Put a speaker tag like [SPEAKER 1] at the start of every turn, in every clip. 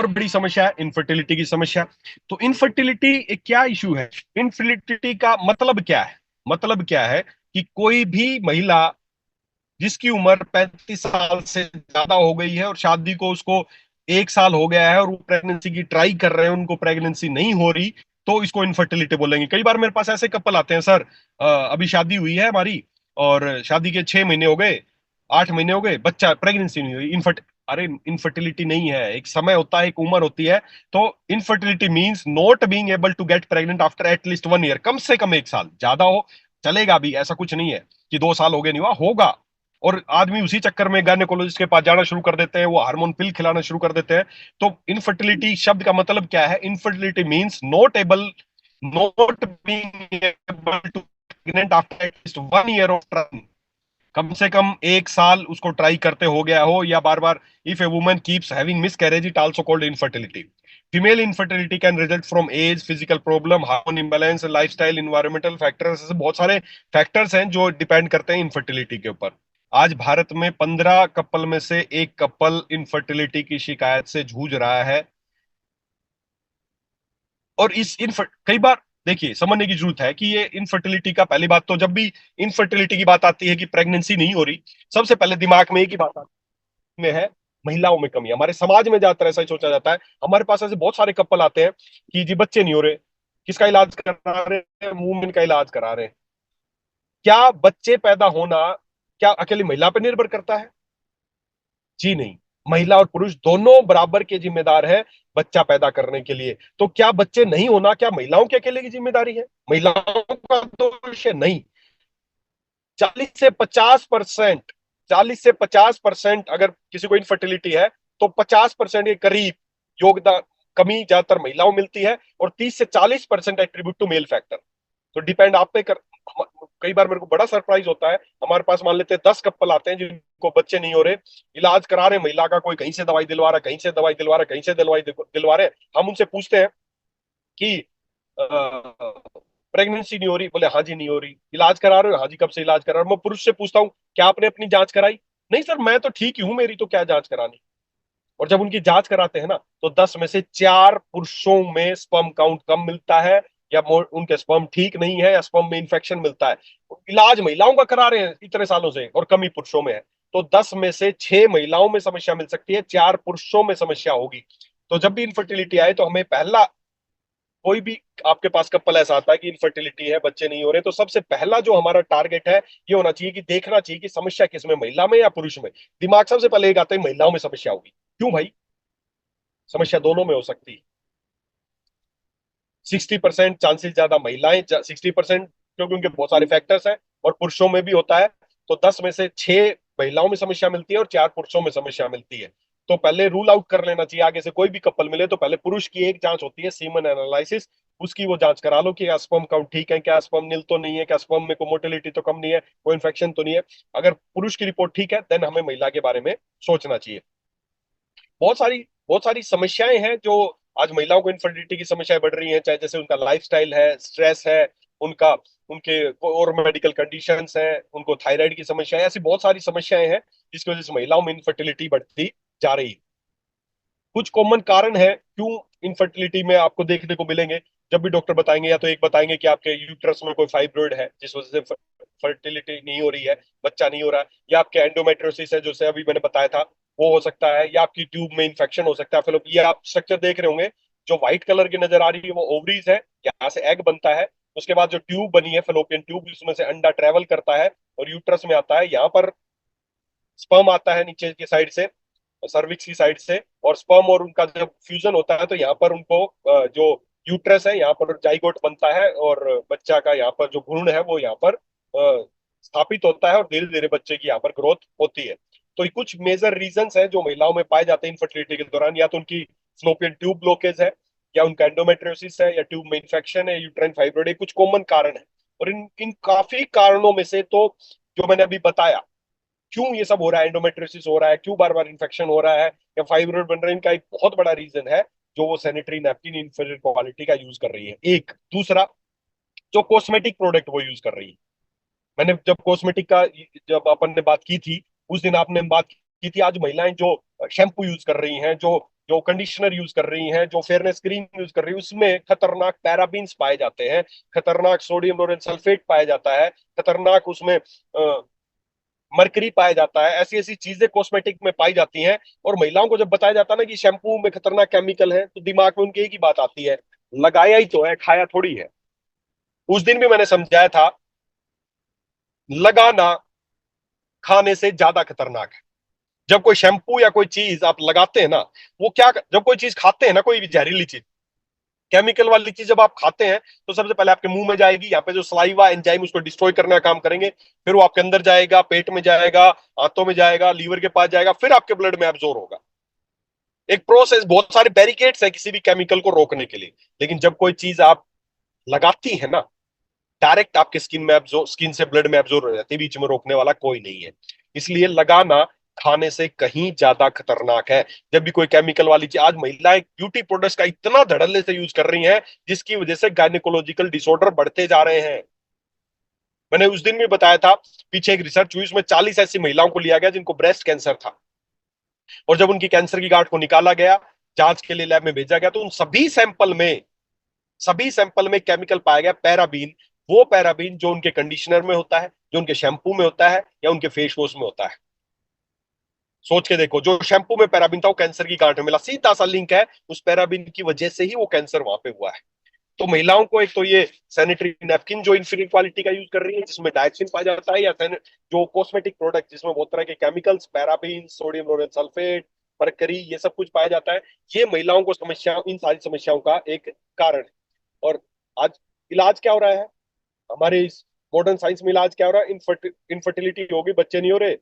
[SPEAKER 1] और बड़ी समस्या है इनफर्टिलिटी की समस्या। तो इनफर्टिलिटी एक क्या इशू है? इनफर्टिलिटी का मतलब क्या है? मतलब क्या है कि कोई भी महिला जिसकी उम्र 35 साल से ज्यादा हो गई है और शादी को उसको 1 साल हो गया है और वो प्रेगनेंसी की ट्राई कर रहे हैं, उनको प्रेगनेंसी नहीं हो रही, तो इसको इनफर्टिलिटी बोलेंगे। कई बार मेरे पास ऐसे कपल आते हैं, सर अभी शादी हुई है हमारी और शादी के 6 महीने हो गए, 8 महीने हो गए, बच्चा प्रेगनेंसी नहीं हुई। अरे इनफर्टिलिटी नहीं है, एक समय होता है, एक उम्र होती है। तो infertility means not being able to get pregnant after एटलीस्ट 1 ईयर, कम से कम 1 साल, ज्यादा हो चलेगा भी, ऐसा कुछ नहीं है कि 2 साल हो गए नहीं हुआ, होगा। और आदमी उसी चक्कर में गायनेकोलॉजिस्ट के पास जाना शुरू कर देते हैं, वो हार्मोन पिल खिलाना शुरू कर देते हैं। तो इनफर्टिलिटी शब्द का मतलब क्या है? Infertility means not being able to pregnant after एटलीस्ट 1 ईयर ऑफ ट्राई। कम से कम 1 साल उसको ट्राई करते हो गया हो, या बार बार। If a woman keeps having miscarriage, it also called infertility. Female infertility can result from age, physical problem, hormone imbalance, lifestyle, environmental factors. ऐसे बहुत सारे फैक्टर्स हैं जो डिपेंड करते हैं इनफर्टिलिटी के ऊपर। आज भारत में 15 कपल में से एक कपल इनफर्टिलिटी की शिकायत से जूझ रहा है। और कई बार देखिए, समझने की जरूरत है कि ये इनफर्टिलिटी का, पहली बात तो जब भी इनफर्टिलिटी की बात आती है कि प्रेगनेंसी नहीं हो रही, सबसे पहले दिमाग में एक ही बात आती में है, महिलाओं में कमी है। हमारे समाज में ज्यादातर ऐसा ही सोचा जाता है। हमारे पास ऐसे बहुत सारे कपल आते हैं कि जी बच्चे नहीं हो रहे, किसका इलाज करा रहे हैं? वुमेन का इलाज करा रहे हैं। क्या बच्चे पैदा होना क्या अकेली महिला पर निर्भर करता है? जी नहीं, महिला और पुरुष दोनों बराबर के जिम्मेदार है बच्चा पैदा करने के लिए। तो क्या बच्चे नहीं होना क्या महिलाओं के अकेले की जिम्मेदारी है? महिलाओं का दोष है? नहीं। 40 से 50%, 40 से 50% अगर किसी को इनफर्टिलिटी है, तो 50% के करीब योगदान, कमी ज्यादातर महिलाओं मिलती है, और 30 से 40% एट्रीब्यूट टू मेल फैक्टर। तो डिपेंड आप पे कर। कई बार मेरे को बड़ा सरप्राइज होता है, हमारे पास मान लेते हैं 10 कपल आते हैं जिनको बच्चे नहीं हो रहे, इलाज करा रहे हैं महिला का, कोई कहीं से दवाई दिलवा रहा है, कहीं से दवाई दिलवा रहा है, कहीं से दवाई दिलवा रहे हैं। हम उनसे पूछते हैं कि प्रेगनेंसी नहीं हो रही? बोले हाँ जी नहीं हो रही। इलाज करा रहे हो? हाँ जी। कब से इलाज करा रहे हो? मैं पुरुष से पूछता हूँ, क्या आपने अपनी जांच कराई? नहीं सर, मैं तो ठीक ही हूं, मेरी तो क्या जांच करानी। और जब उनकी जांच कराते हैं ना, तो 10 में से 4 पुरुषों में स्पर्म काउंट कम मिलता है, या उनके स्पर्म ठीक नहीं है, या स्पर्म में इंफेक्शन मिलता है। इलाज महिलाओं का करा रहे हैं इतने सालों से, और कमी पुरुषों में है। तो 10 में से 6 महिलाओं में समस्या मिल सकती है, 4 पुरुषों में समस्या होगी। तो जब भी इनफर्टिलिटी आए, तो हमें पहला, कोई भी आपके पास कपल ऐसा आता है कि इनफर्टिलिटी है, बच्चे नहीं हो रहे, तो सबसे पहला जो हमारा टारगेट है, ये होना चाहिए कि देखना चाहिए कि समस्या किसमें, महिला में या पुरुष में। दिमाग सबसे पहले एक आता है, महिलाओं में समस्या होगी। क्यों भाई? समस्या दोनों में हो सकती है। 60% चांसेस ज्यादा महिलाएं, 60%, क्योंकि उनके बहुत सारे फैक्टर्स हैं, और पुरुषों में भी होता है। तो 10 में से 6 महिलाओं में समस्या मिलती है और 4 पुरुषों में समस्या मिलती है। तो पहले रूल आउट कर लेना चाहिए, आगे से कोई भी कपल मिले तो पहले पुरुष की एक जांच होती है, सीमन एनालिसिस। उसकी वो जांच करा लो कि क्या स्पर्म काउंट ठीक है, क्या स्पर्म नील तो नहीं है, क्या स्पर्म में कोई मोटिलिटी तो कम नहीं है, कोई इन्फेक्शन तो नहीं है। अगर पुरुष की रिपोर्ट ठीक है, देन हमें महिला के बारे में सोचना चाहिए। बहुत सारी समस्याएं हैं जो आज महिलाओं को इनफर्टिलिटी की समस्याएं बढ़ रही हैं, चाहे जैसे उनका लाइफस्टाइल है, स्ट्रेस है, उनका उनके और मेडिकल कंडीशंस हैं, उनको थायराइड की समस्या है, ऐसी बहुत सारी समस्याएं हैं जिसकी वजह से महिलाओं में इनफर्टिलिटी बढ़ती जा रही है। कुछ कॉमन कारण है क्यों इनफर्टिलिटी में आपको देखने को मिलेंगे। जब भी डॉक्टर बताएंगे, या तो एक बताएंगे कि आपके यूट्रस में कोई फाइब्रोइड है जिस वजह से फर्टिलिटी नहीं हो रही है, बच्चा नहीं हो रहा है, या आपके एंडोमेट्रियोसिस है, जैसे अभी मैंने बताया था, वो हो सकता है, या आपकी ट्यूब में इन्फेक्शन हो सकता है। फिर ये आप स्ट्रक्चर देख रहे होंगे, जो व्हाइट कलर की नजर आ रही है वो ओवरीज है, यहाँ से एग बनता है। उसके बाद जो ट्यूब बनी है, फेलोपियन ट्यूब, उसमें से अंडा ट्रेवल करता है और यूट्रस में आता है। यहाँ पर स्पर्म आता है नीचे की साइड से, सर्विक्स की साइड से, और स्पर्म और उनका जब फ्यूजन होता है, तो यहाँ पर उनको जो यूट्रस है, यहाँ पर जाइगोट बनता है, और बच्चा का यहाँ पर जो भ्रूण है वो यहाँ पर स्थापित होता है, और धीरे धीरे बच्चे की यहाँ पर ग्रोथ होती है। तो ये कुछ मेजर रीजंस हैं जो महिलाओं में पाए जाते हैं इनफर्टिलिटी के दौरान, या तो उनकी फ्लोपियन ट्यूब ब्लॉकेज है, या उनका एंडोमेट्रियोसिस है, या ट्यूब में इंफेक्शन है, यूट्राइन फाइब्रोइड है। कुछ कॉमन कारण है, और इन इन काफी कारणों में से तो जो मैंने अभी बताया, क्यों ये सब हो रहा है, एंडोमेट्रियोसिस हो रहा है, क्यों बार बार इन्फेक्शन हो रहा है, या फाइब्रोइड बन रहे हैं, इनका एक बहुत बड़ा रीजन है जो वो सैनिटरी नैपकिन इंफीरियर क्वालिटी का यूज कर रही है। एक दूसरा, जो कॉस्मेटिक प्रोडक्ट वो यूज कर रही है। मैंने जब कॉस्मेटिक का, जब अपन ने बात की थी, उस दिन आपने बात की थी, आज महिलाएं जो शैम्पू यूज कर रही हैं, जो जो कंडीशनर यूज कर रही हैं, जो फेयरनेस क्रीम यूज कर रही है, उसमें खतरनाक पैराबीन्स पाए जाते हैं, खतरनाक सोडियम लोरेन सल्फेट पाया जाता है, खतरनाक उसमें मरकरी पाया जाता है। ऐसी ऐसी चीजें कॉस्मेटिक में पाई जाती हैं। और महिलाओं को जब बताया जाता है ना कि शैम्पू में खतरनाक केमिकल है, तो दिमाग में उनके एक ही बात आती है, लगाया ही तो है, खाया थोड़ी है। उस दिन भी मैंने समझाया था, लगाना खाने से ज्यादा खतरनाक है। जब कोई शैम्पू या कोई चीज आप लगाते हैं ना, वो क्या, जब कोई चीज खाते हैं ना, कोई भी जहरीली चीज, केमिकल वाली चीज जब आप खाते हैं, तो सबसे पहले आपके मुंह में जाएगी, यहाँ पे जो सलाइवा एंजाइम उसको डिस्ट्रॉय करने का काम करेंगे, फिर वो आपके अंदर जाएगा, पेट में जाएगा, आंतों में जाएगा, लीवर के पास जाएगा, फिर आपके ब्लड में एब्जॉर्ब होगा। एक प्रोसेस, बहुत सारे बैरिकेड्स है किसी भी केमिकल को रोकने के लिए। लेकिन जब कोई चीज आप लगाती है ना, डायरेक्ट आपके स्किन में एब्जॉर्ब, स्किन से ब्लड में एब्जॉर्ब हो जाती है, बीच में रोकने वाला कोई नहीं है। इसलिए लगाना खाने से कहीं ज्यादा खतरनाक है। जब भी कोई केमिकल वाली चीज, आज महिलाएं ब्यूटी प्रोडक्ट्स का इतना धड़ल्ले से यूज कर रही हैं, जिसकी वजह से गायनेकोलॉजिकल डिसऑर्डर बढ़ते जा रहे हैं। मैंने उस दिन भी बताया था, पीछे एक रिसर्च हुई, उसमें 40 ऐसी महिलाओं को लिया गया जिनको ब्रेस्ट कैंसर था, और जब उनकी कैंसर की गांठ को निकाला गया, जांच के लिए लैब में भेजा गया, तो उन सभी सैंपल में केमिकल पाया गया, पैराबीन। वो पैराबीन जो उनके कंडीशनर में होता है, जो उनके शैम्पू में होता है, या उनके फेस वॉश में होता है। सोच के देखो, जो शैम्पू में पैराबीन था वो कैंसर की गांठ में मिला, सीधा सा लिंक है, उस पैराबीन की वजह से ही वो कैंसर वहां पे हुआ है। तो महिलाओं को एक तो ये सैनिटरी नैपकिन जो इंफीरियर क्वालिटी का यूज कर रही है, जिसमें डायक्सिन पाया जाता है, या जो कॉस्मेटिक प्रोडक्ट जिसमें बहुत तरह के केमिकल्स, पैराबीन, सोडियम लोरेन सल्फेट, मरकरी, ये सब कुछ पाया जाता है, ये महिलाओं को समस्या, इन सारी समस्याओं का एक कारण है। और आज इलाज क्या हो रहा है, हमारे इस मॉडर्न साइंस में इलाज क्या हो रहा है, इनफर्टिलिटी होगी, बच्चे नहीं हो रहे,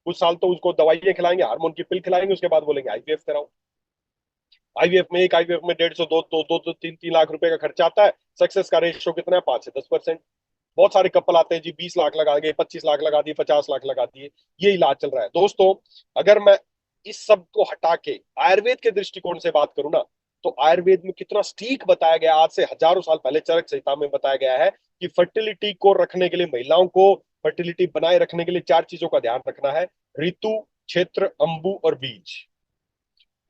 [SPEAKER 1] कुछ साल तो उसको दवाइयां खिलाएंगे, हार्मोन की पिल खिलाएंगे, उसके बाद बोलेंगे आईवीएफ कराओ। आईवीएफ में, एक आईवीएफ में 150, 2 2 3 3 लाख रुपए का खर्चा आता है। सक्सेस का रेशियो कितना है, 5 से 10%। बहुत सारे कपल आते हैं जी, 20 लाख लगा दिए, 25 लाख लगा दिए, 50 लाख लगा दिए, ये इलाज चल रहा है। दोस्तों, अगर मैं इस सब को हटा के आयुर्वेद के दृष्टिकोण से बात करूं ना, तो आयुर्वेद में कितना स्टीक बताया गया, आज से हजारों साल पहले चरक संहिता में बताया गया है कि फर्टिलिटी को रखने के लिए, महिलाओं को फर्टिलिटी बनाए रखने के लिए 4 चीजों का ध्यान रखना है: ऋतु, क्षेत्र, अंबु और बीज।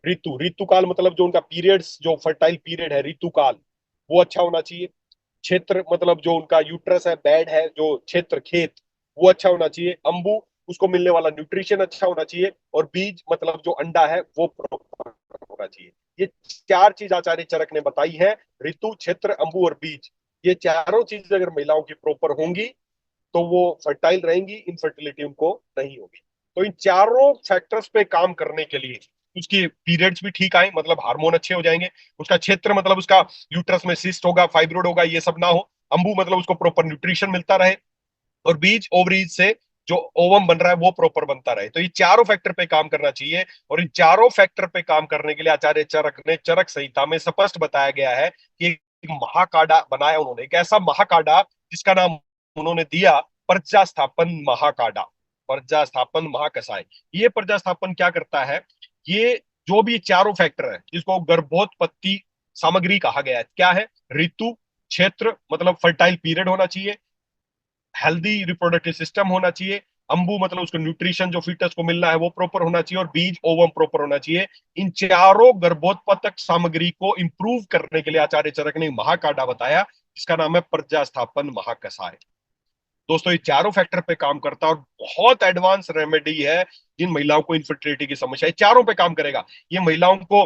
[SPEAKER 1] ऋतु, ऋतुकाल मतलब जो उनका पीरियड्स, जो फर्टाइल पीरियड है, ऋतुकाल, वो अच्छा होना चाहिए। क्षेत्र मतलब जो उनका यूट्रस है, बेड है, जो क्षेत्र, खेत, वो अच्छा होना चाहिए। अंबु, उसको मिलने वाला न्यूट्रिशन अच्छा होना चाहिए। और बीज मतलब जो अंडा है, वो प्रॉपर होना चाहिए। ये 4 चीज आचार्य चरक ने बताई है: ऋतु, क्षेत्र, अंबु और बीज। ये चारों चीज अगर महिलाओं की प्रॉपर होंगी, तो वो फर्टाइल रहेंगी, इनफर्टिलिटी उनको नहीं होगी। तो इन चारों फैक्टर्स पे काम करने के लिए उसकी पीरियड्स भी ठीक आए, मतलब हार्मोन अच्छे हो जाएंगे। उसका क्षेत्र मतलब उसका यूट्रस में सिस्ट होगा, फाइब्रोड होगा, ये सब ना हो। अंबु मतलब उसको प्रॉपर न्यूट्रिशन मिलता रहे। और बीज, ओवरीज से जो ओवम बन रहा है, वो प्रॉपर बनता रहे। तो ये चारों फैक्टर पे काम करना चाहिए। और इन चारों फैक्टर पे काम करने के लिए आचार्य चरक ने चरक संहिता में स्पष्ट बताया गया है कि एक महाकाढ़ा बनाया उन्होंने, एक ऐसा महाकाढ़ा जिसका नाम उन्होंने दिया प्रजा स्थापन महाकाढ़ा, प्रजा स्थापन महाकसाय। ये प्रजा स्थापन क्या करता है, ये जो भी चारों फैक्टर है, जिसको गर्भोत्पत्ति सामग्री कहा गया है, क्या है, ऋतु, क्षेत्र मतलब फर्टाइल पीरियड होना चाहिए, हेल्दी रिप्रोडक्टिव सिस्टम होना चाहिए, अंबु मतलब उसको न्यूट्रिशन जो फीटस को मिलना है वो प्रॉपर होना चाहिए, और बीज, ओवम प्रॉपर होना चाहिए। इन चारों गर्भोत्पादक सामग्री को इंप्रूव करने के लिए आचार्य चरक ने महाकाढ़ा बताया, जिसका नाम है प्रजा स्थापन महाकसाय। दोस्तों, ये चारों फैक्टर पे काम करता है, और बहुत एडवांस रेमेडी है जिन महिलाओं को इनफर्टिलिटी की समस्या है, चारों पे काम करेगा। ये महिलाओं को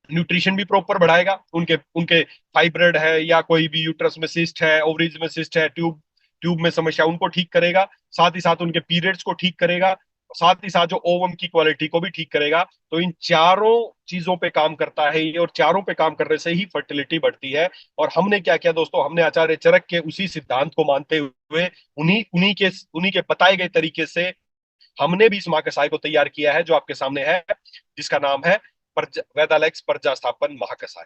[SPEAKER 1] न्यूट्रिशन भी प्रॉपर बढ़ाएगा, उनके उनके फाइब्रोइड है, या कोई भी यूट्रस में सिस्ट है, ओवरीज में सिस्ट है, ट्यूब ट्यूब में समस्या, उनको ठीक करेगा। साथ ही साथ उनके पीरियड्स को ठीक करेगा, साथ ही साथ जो ओवम की क्वालिटी को भी ठीक करेगा। तो इन चारों चीजों पे काम करता है ये, और चारों पे काम करने से ही फर्टिलिटी बढ़ती है। और हमने क्या किया दोस्तों, हमने आचार्य चरक के उसी सिद्धांत को मानते हुए, उन्हीं उन्हीं के बताए गए तरीके से हमने भी इस महाकसाय को तैयार किया है, जो आपके सामने है, जिसका नाम है वेदालेक्स प्रजा स्थापन महाकसाय।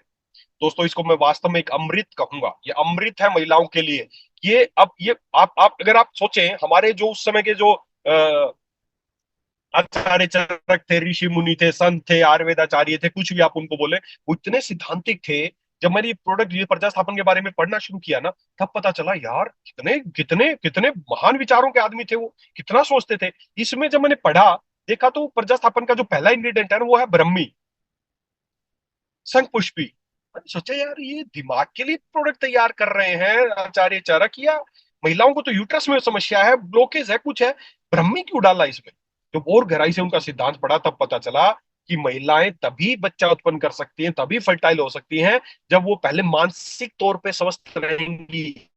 [SPEAKER 1] दोस्तों, इसको मैं वास्तव में एक अमृत कहूंगा, ये अमृत है महिलाओं के लिए। ये अब ये आप अगर आप सोचें, हमारे जो उस समय के जो आचार्य चरक थे, ऋषि मुनि थे, संत थे, आयुर्वेदाचार्य थे, कुछ भी आप उनको बोले, वो इतने सिद्धांतिक थे। जब मैंने ये प्रोडक्ट, ये प्रजा स्थापन के बारे में पढ़ना शुरू किया ना, तब पता चला यार, कितने कितने कितने महान विचारों के आदमी थे वो, कितना सोचते थे। इसमें जब मैंने पढ़ा, देखा, तो प्रजा स्थापन का जो पहला इंग्रेडिएंट है ना, वो है ब्रह्मी। शंख पुष्पी। मैंने सोचा यार ये दिमाग के लिए प्रोडक्ट तैयार कर रहे हैं आचार्य चरक, या महिलाओं को तो यूट्रस में समस्या है, ब्लॉकेज है, कुछ है, ब्रह्मी क्यों डाला इसमें? जब और गहराई से उनका सिद्धांत पढ़ा तब पता चला कि महिलाएं तभी बच्चा उत्पन्न कर सकती हैं, तभी फर्टाइल हो सकती हैं, जब वो पहले मानसिक तौर पे स्वस्थ रहेंगी।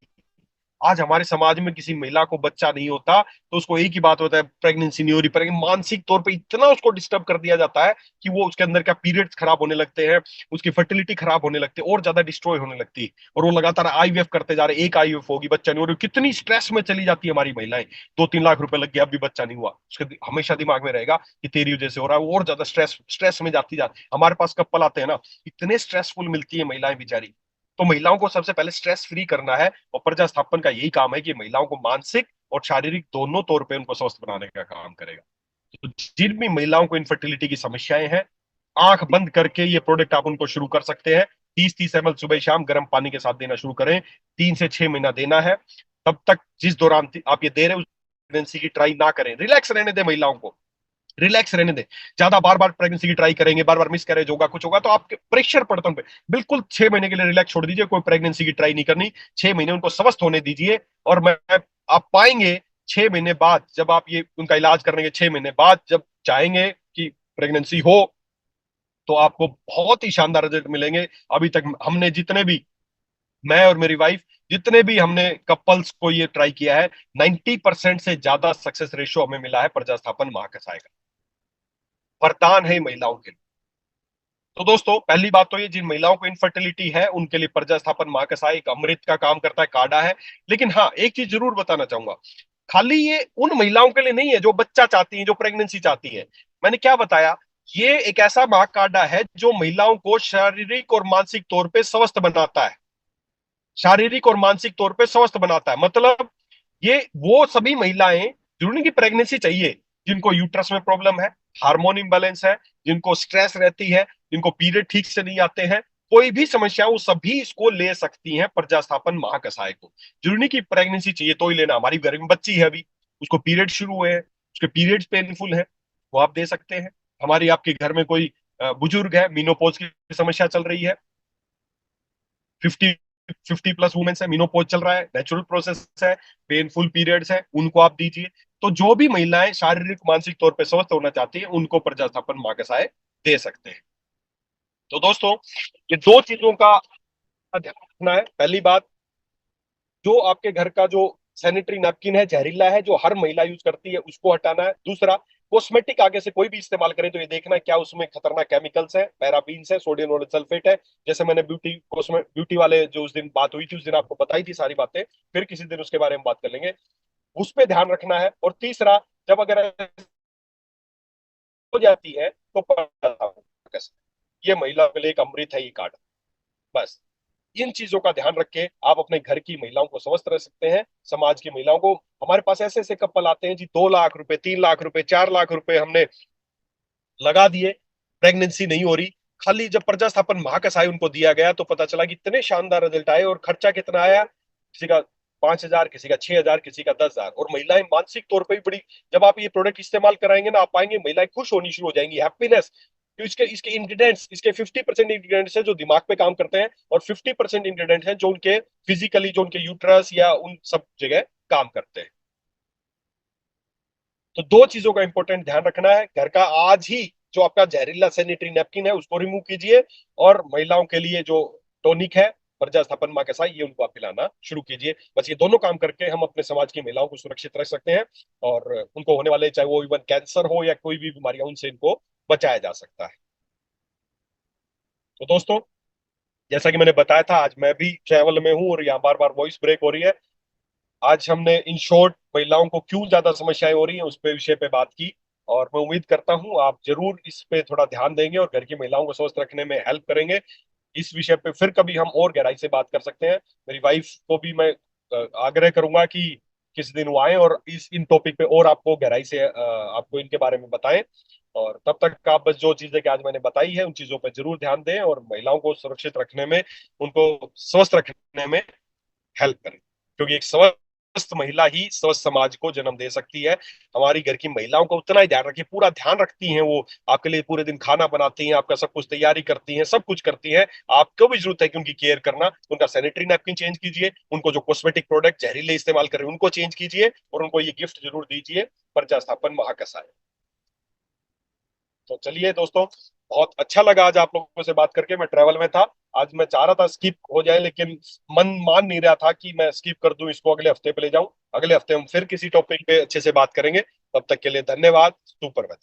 [SPEAKER 1] आज हमारे समाज में किसी महिला को बच्चा नहीं होता तो उसको एक ही बात होता है, प्रेगनेंसी नहीं हो रही, पर मानसिक तौर पे इतना उसको डिस्टर्ब कर दिया जाता है कि वो उसके अंदर का पीरियड्स खराब होने लगते हैं, उसकी फर्टिलिटी खराब होने लगती है और ज्यादा डिस्ट्रॉय होने लगती है, और वो लगातार आईवीएफ करते जा रहे, एक आईवीएफ होगी बच्चा नहीं हो रहा, कितनी स्ट्रेस में चली जाती है हमारी महिलाएं। 2-3 लाख रुपए लग गया अभी बच्चा नहीं हुआ, उसके हमेशा दिमाग में रहेगा कि तेरी वजह से हो रहा है, वो और ज्यादा स्ट्रेस स्ट्रेस में जाती हमारे पास कपल आते हैं ना, इतने स्ट्रेसफुल मिलती है महिलाएं बेचारी। तो महिलाओं को सबसे पहले स्ट्रेस फ्री करना है, और प्रजा स्थापन का यही काम है कि महिलाओं को मानसिक और शारीरिक दोनों तौर पे उनको स्वस्थ बनाने का काम करेगा। तो जिन भी महिलाओं को इनफर्टिलिटी की समस्याएं हैं, आंख बंद करके ये प्रोडक्ट आप उनको शुरू कर सकते हैं। 30-30 ml सुबह शाम गर्म पानी के साथ देना शुरू करें, 3 से 6 महीना देना है। तब तक जिस दौरान आप ये दे रहे हैं उस प्रेगनेंसी की ट्राई ना करें, रिलैक्स रहने दें महिलाओं को, रिलैक्स रहने दें। ज्यादा बार बार प्रेगनेंसी की ट्राई करेंगे, बार बार मिस करेज होगा, कुछ होगा तो आपके प्रेशर पड़ता है उन पे। बिल्कुल 6 महीने के लिए रिलैक्स छोड़ दीजिए, कोई प्रेगनेंसी की ट्राई नहीं करनी, 6 महीने उनको स्वस्थ होने दीजिए। और मैं आप पाएंगे 6 महीने बाद, जब आप ये उनका इलाज करने के 6 महीने बाद जब चाहेंगे कि प्रेगनेंसी हो, तो आपको बहुत ही शानदार रिजल्ट मिलेंगे। अभी तक हमने जितने भी, मैं और मेरी वाइफ, जितने भी हमने कपल्स को ये ट्राई किया है, 90% से ज्यादा सक्सेस रेशियो हमें मिला है प्रजास्थापन महाकसाय का। वरदान है महिलाओं के लिए। तो दोस्तों पहली बात तो ये, जिन महिलाओं को इनफर्टिलिटी है उनके लिए प्रजास्थापन महाकसाय एक अमृत का काम करता है, काढ़ा है। लेकिन हाँ, एक चीज जरूर बताना चाहूंगा, खाली ये उन महिलाओं के लिए नहीं है जो बच्चा चाहती हैं, जो प्रेगनेंसी चाहती हैं। मैंने क्या बताया, ये एक ऐसा महाकाढ़ा है जो महिलाओं को शारीरिक और मानसिक तौर पे स्वस्थ बनाता है, शारीरिक और मानसिक तौर पे स्वस्थ बनाता है। मतलब ये वो सभी महिलाएं, जरूरी नहीं कि प्रेगनेंसी चाहिए, जिनको यूट्रस में प्रॉब्लम है, हार्मोन इम्बैलेंस है, जिनको स्ट्रेस रहती है, जिनको पीरियड ठीक से नहीं आते हैं, कोई भी समस्या, वो सभी इसको ले सकती हैं प्रजास्थापन महाकसाय को। जरूरी नहीं कि प्रेगनेंसी चाहिए तो ही लेना। हमारी घर में बच्ची है अभी, उसको पीरियड शुरू हुए हैं, उसके पीरियड्स पेनफुल है, वो आप दे सकते हैं। हमारी आपके घर में कोई बुजुर्ग है, मीनोपॉज की समस्या चल रही है, 50-50+ वुमेन्स है, मीनोपॉज चल रहा है, नेचुरल प्रोसेस है, पेनफुल पीरियड्स है, उनको आप दीजिए। तो जो भी महिलाएं शारीरिक मानसिक तौर पर स्वस्थ होना चाहती हैं, उनको प्रजास्थापन मार्गसाय दे सकते हैं। तो दोस्तों, ये दो चीजों का ध्यान रखना है। पहली बात, जो आपके घर का जो सैनिटरी नैपकिन है जहरीला है, जो हर महिला यूज करती है, उसको हटाना है। दूसरा, कॉस्मेटिक आगे से कोई भी इस्तेमाल करें तो ये देखना है क्या उसमें खतरनाक केमिकल्स है, पैराबीन्स है, सोडियम लोरेट सल्फेट है। जैसे मैंने ब्यूटी वाले जो उस दिन बात हुई थी, उस दिन आपको बताई थी सारी बातें, फिर किसी दिन उसके बारे में बात कर लेंगे। उस पर ध्यान रखना है। और तीसरा, जब अगर हो जाती है तो ये महिला के लिए एक अमृत है ये कार्ड। बस इन चीजों का ध्यान रख के आप अपने घर की महिलाओं को स्वस्थ रह सकते हैं, समाज की महिलाओं को। हमारे पास ऐसे ऐसे कपल आते हैं जी, 2 लाख रुपए, 3 लाख रुपए, 4 लाख रुपए हमने लगा दिए, प्रेगनेंसी नहीं हो रही। खाली जब प्रजास्थापन महाकसाय उनको दिया गया तो पता चला कि इतने शानदार रिजल्ट आए, और खर्चा कितना आया, किसी का 5,000, किसी का 6,000, किसी का 10,000। और महिलाएं मानसिक तौर पर भी बड़ी, जब आप ये प्रोडक्ट इस्तेमाल कराएंगे ना, आप पाएंगे महिलाएं खुश होनी शुरू हो जाएंगी, हैप्पीनेस। तो इसके इसके इंग्रेडिएंट्स, इसके 50% इंग्रेडिएंट्स है जो दिमाग पे काम करते हैं, और 50% इंग्रेडिएंट्स हैं जो उनके फिजिकली, जो उनके यूट्रस या उन सब जगह काम करते हैं। तो दो चीजों का इंपॉर्टेंट ध्यान रखना है, घर का आज ही जो आपका जहरीला सैनिटरी नैपकिन है उसको रिमूव कीजिए, और महिलाओं के लिए जो टॉनिक है प्रजास्थापन माँ के साथ, ये उनको आप पिलाना शुरू कीजिए। बस ये दोनों काम करके हम अपने समाज की महिलाओं को सुरक्षित रख सकते हैं, और उनको होने वाले, चाहे वो इवन कैंसर हो या कोई भी बीमारियां, उनसे इनको बचाया जा सकता है। तो दोस्तों, जैसा कि मैंने बताया था, आज मैं भी ट्रैवल में हूँ और यहाँ बार बार वॉइस ब्रेक हो रही है। आज हमने इन शॉर्ट महिलाओं को क्यों ज्यादा समस्याएं हो रही हैं उस पे विषय पे बात की, और मैं उम्मीद करता हूं आप जरूर इस पे थोड़ा ध्यान देंगे और घर की महिलाओं को स्वस्थ रखने में हेल्प करेंगे। इस विषय पे फिर कभी हम और गहराई से बात कर सकते हैं। मेरी वाइफ को भी मैं आग्रह करूंगा कि किसी दिन वो आए और इस इन टॉपिक पे और आपको गहराई से आपको इनके बारे में बताएं। और तब तक आप बस जो चीजें कि आज मैंने बताई है उन चीजों पर जरूर ध्यान दें, और महिलाओं को सुरक्षित रखने में, उनको स्वस्थ रखने में हेल्प करें। क्योंकि एक स्वस्थ स्वस्थ महिला ही स्वस्थ समाज को जन्म दे सकती है। हमारी घर की महिलाओं का उतना ही ध्यान रखिए, पूरा ध्यान रखती हैं वो, आपके लिए पूरे दिन खाना बनाती हैं, आपका सब कुछ तैयारी करती हैं, सब कुछ करती हैं। आपको भी जरूरत है कि उनकी केयर करना, उनका सैनिटरी नैपकिन चेंज कीजिए, उनको जो कॉस्मेटिक प्रोडक्ट जहरीले इस्तेमाल कर रहे हैं उनको चेंज कीजिए, और उनको ये गिफ्ट जरूर दीजिए, प्रजा स्थापन महाकसा है। तो चलिए दोस्तों, बहुत अच्छा लगा आज आप लोगों से बात करके। मैं ट्रैवल में था, आज मैं चाह रहा था स्किप हो जाए, लेकिन मन मान नहीं रहा था कि मैं स्किप कर दूं, इसको अगले हफ्ते पे ले जाऊं। अगले हफ्ते हम फिर किसी टॉपिक पे अच्छे से बात करेंगे। तब तक के लिए धन्यवाद। सुपर।